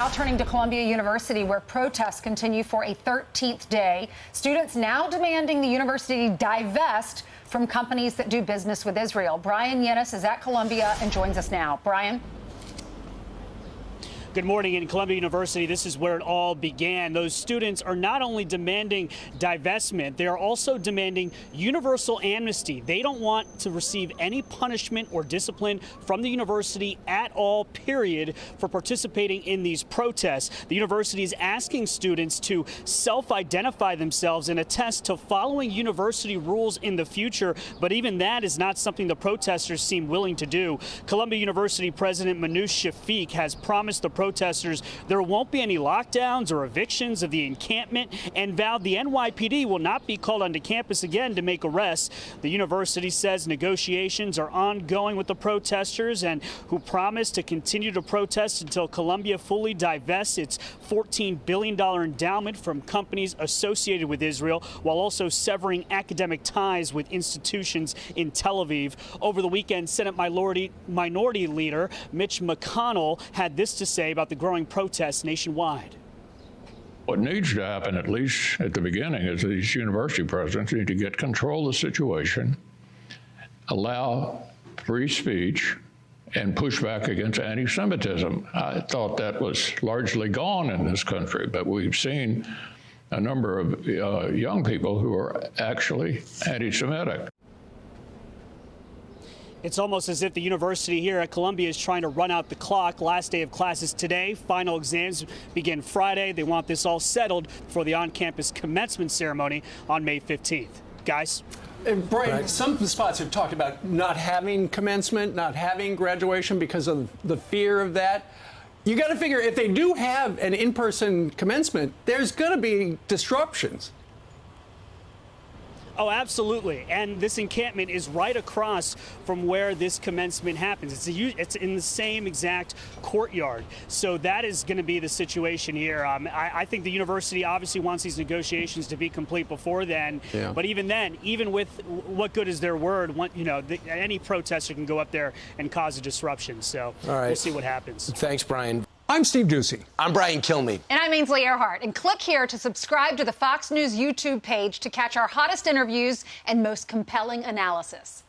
Now turning to Columbia University, where protests continue for a 13th day. Students now demanding the university divest from companies that do business with Israel. Bryan Llenas is at Columbia and joins us now. Bryan. Good morning. In Columbia University, this is where it all began. Those students are not only demanding divestment, they are also demanding universal amnesty. They don't want to receive any punishment or discipline from the university at all, period, for participating in these protests. The university is asking students to self-identify themselves and attest to following university rules in the future, but even that is not something the protesters seem willing to do. Columbia University President Manoush Shafiq has promised the protesters there won't be any lockdowns or evictions of the encampment and vowed the NYPD will not be called onto campus again to make arrests. The university says negotiations are ongoing with the protesters and who promise to continue to protest until Columbia fully divests its $14 billion endowment from companies associated with Israel, while also severing academic ties with institutions in Tel Aviv. Over the weekend, Senate Minority Leader Mitch McConnell had this to say about the growing protests nationwide. What needs to happen, at least at the beginning, is these university presidents need to get control of the situation, allow free speech, and push back against anti-Semitism. I thought that was largely gone in this country, but we've seen a number of young people who are actually anti-Semitic. It's almost as if the university here at Columbia is trying to run out the clock. Last day of classes today. Final exams begin Friday. They want this all settled for the on-campus commencement ceremony on May 15th. Guys? And Bryan, some spots have talked about not having commencement, not having graduation because of the fear of that. You got to figure if they do have an in-person commencement, there's going to be disruptions. Oh, absolutely. And this encampment is right across from where this commencement happens. It's in the same exact courtyard. So that is going to be the situation here. I think the university obviously wants these negotiations to be complete before then. Yeah. But even then, even with what good is their word, any protester can go up there and cause a disruption. So we'll see what happens. Thanks, Bryan. I'm Steve Ducey. I'm Brian Kilmeade. And I'm Ainsley Earhart. And click here to subscribe to the Fox News YouTube page to catch our hottest interviews and most compelling analysis.